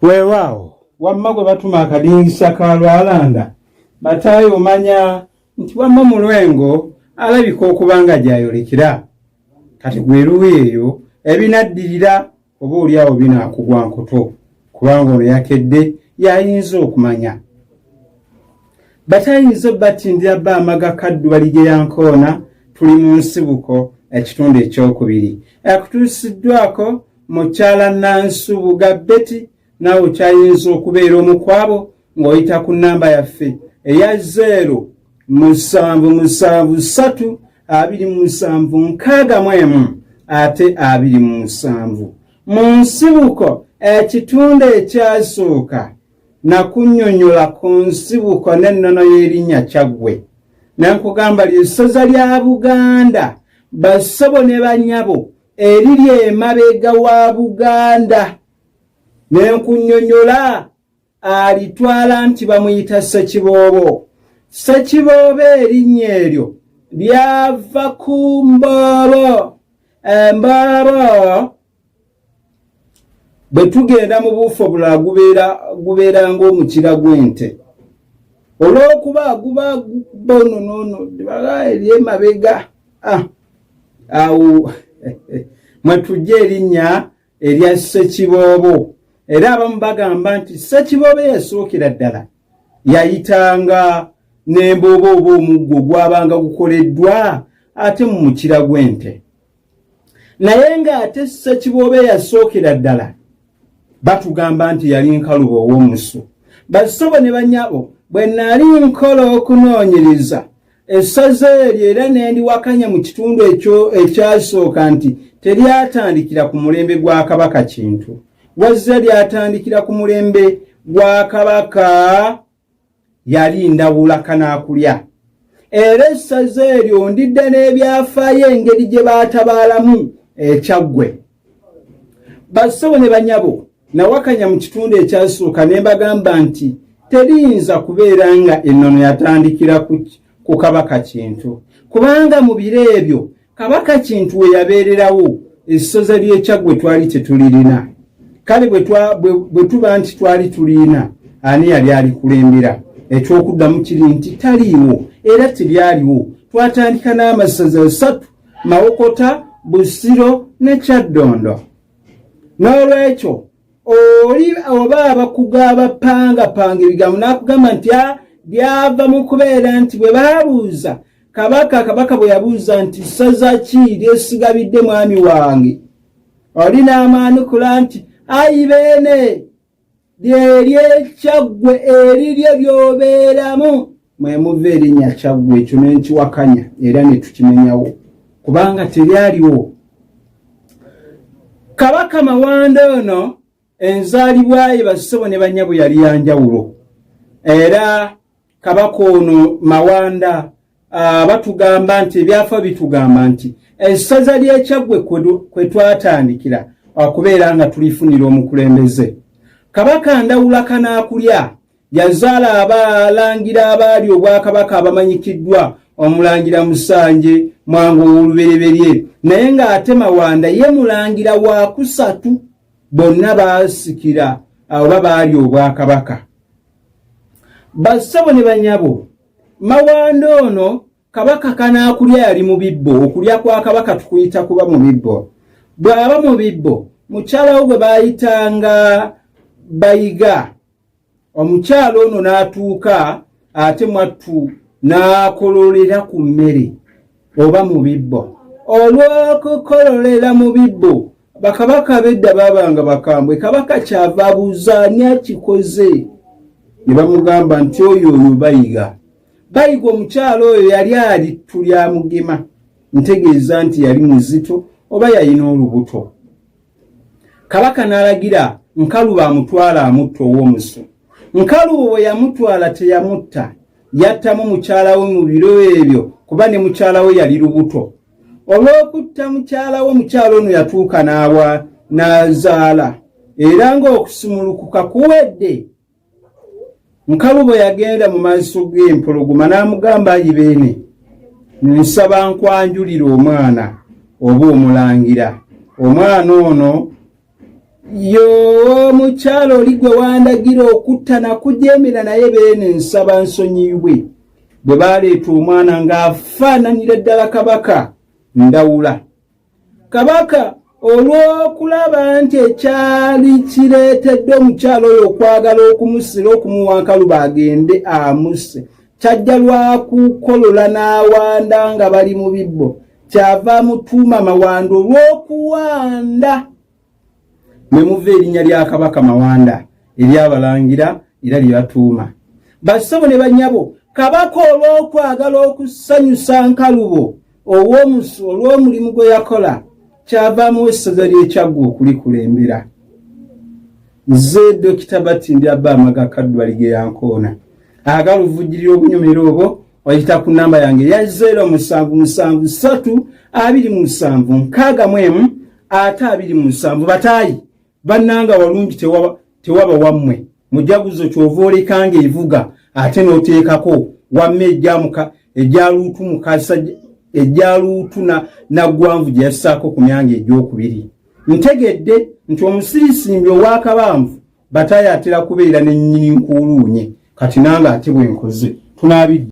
Weewaawo wamma gwe batuma akadingisa ka Lwalanda Batayi omanya nti wamma mu Lwengo alabika okuba nga gy'ayolekera. Kati gwe luuyi eyo ebinaddirira oba oliawo binaakugwa nkoto kubanga ono yakedde yayinza okumanya. Batayinza batindira bba amaga kaddu balige yankoona tuli mu nsibuko ekitundu ekyokubiri akutuusiddwako mukyala Nansubuga Betty naawe kyayinza okubeera omu kwabo ng'oyita ku nnamba yaffe eya 0773276 ate 27 mu nsibuko ekitundu ekyasooka nakunnyonnyola ku nsibuko n'ennono y'erinnya Kyaggwe nankugamba ly'essaza lya Buganda bassebo ne bannyabo eriri emabega wa Buganda nenkunnyonnyola alitwala nti bamuyita Ssekiboobo. Ssekiboobo erinnya eryo lyava ku Mboobo. Emboobo bwe tugenda mu buufo bulala gubeera ng'omukira gw'ente olw'okuba guba bononono eri emabega awo mwe tujja erinnya erya Ssekiboobo. Era abamu bagamba nti Ssekiboobo yasookera ddala yayitanga n'emboobo oba omuggo gwabanga gukoleddwa ate mu mukira gw'ente. Naye ng'ate Ssekiboobo yasookera ddala batugamba nti yali nkalubo ow'omusu. Bassebo ne bannyabo bwe nali nkola okunoonyereza essaza eryo era ne ndiwakanya mu kitundu ekyo ekyasooka nti teryatandikira ku mulembe gwa Kabaka Kintu wazze lyatandikira ku mulembe gwa Kabaka yali Ndawula Kanaakulya. Era essaza eryo ndidde n'ebyafaayo engeri gye baatabaalamu Kyaggwe. Bassebo ne bannyabo nawakanya mu kitundu ekyasooka ne mbagamba nti teriyinza kubeera nga ennono yatandikira ku Kabaka Kintu kubanga mu biro ebyo Kabaka Kintu we yabeererawo essaza ly'e Kyaggwe twali tetulirina. Kale bwe tuba nti twali tulina ani yali alikulembera ekyokuddamu kiri nti taliiwo era teryaliwo. Twatandika n'amasaza 3 Mawokota, Busiro ne Kyaddondo. N'olwekyo oli oba abakuga abapangapanga ebigambo n'akugamba nti byava mu kubeera nti bwe baabuuza Kabaka bwe yabuuza nti ssaza ki lyesigabidde mwami wange oli n'amaanukula nti ayi beene ly'ery'e Kyaggwe eriryo by'obeeramu mwe muva erinnya Kyaggwe. Ekyo ne nkiwakanya era ne tukimenyawo kubanga teryaliwo. Kabaka Mawanda ono enzaalibwa ye bassebo ne bannyabo yali ya njawulo. Era Kabaka ono Mawanda batugamba nti ebyafa bitugamba nti essaza ly'e Kyaggwe kwe twatandikira okubeera nga tulifunira omukulembeze. Kabaka Ndawula Kanaakulya yazaala abalangira abaali obwakabaka abamanyikiddwa omulangira Musanje Mwango ow'olubereberye naye ng'ate Mawanda ye mulangira wa kusatu bonna baasikira oba baali obwakabaka. Bassebo ne bannyabo Mawanda ono Kabaka Kanaakulya yali mu bibbo. Okulya kwa Kabaka tukuyita kuba mu bibbo. Bw'aba mu bibbo mukyala we gwe baayitanga Bayiga. Omukyala ono n'atuuka ate mwattu n'akololera ku mmere oba mu bibbo. Olw'okukololera mu bibbo bakabaka bedda babanga bakambwe. Kabaka kyava abuuza ani akikoze ne bamugamba nti oyo Bayiga. Bayiga omukyala oyo yali tulya mugema ntegeeza nti yali muzito oba yalina olubuto. Kabaka n'alagira Nkalubo amutwala amutta ow'omusu. Nkalubo bwe yamutwala teyamutta yattamu mukyala we mu biro ebyo kuba ne mukyala we yali lubuto. Olw'okutta mukyala we mukyala ono yatuuka n'azaala era ng'okusumulukuka kuwedde. Nkalubo yagenda mu maaso g'empologoma n'amugamba ayi beene nsaba nkwanjulira omwana oba omulangira. Omwana ono yo mukyalo oli gwe wandagira okutta nakujemera naye beene nsaba nsonyiibwe bwe baleeta omwana ng'afaananira ddala kabaka Ndawula. Kabaka olw'okulaba nti ekyali kireetedde omukyalo oyo okwagala okumusira okumuwa Nkalubo agende amusse kyajja lwakukolola n'awanda nga bali mu bibbo kyava mutuuma Mawanda olw'okuwanda ne muva erinnya lya Kabaka Mawanda eryabalangira era lye batuuma. Bassebo ne bannyabo Kabaka olw'okwagala okusanyusa Nkalubo olw'omulimu gwe yakola kyavaamu essaza ly'Ekyaggwa okulikulembera. Nze Dokita Batindi Amaga Kaddwalige Yankoona agala ovujjirira obunyomero obwo oyita ku nnamba yange ya 0777276127 bataayi bannanga walungi tewaba wammwe mujaguzo kyova olekanga evuga ate n'oteekako wamme ejjaluutu mukasa ejjaluutu naggwanvu gye yassaako ku myanga egy'okubiri. Ntegedde nti omusirisimbi ow'akabanvu bataayi atera kubeera ne nnyini nkuuluunye kati nange ate bwe nkoze tunaabidde.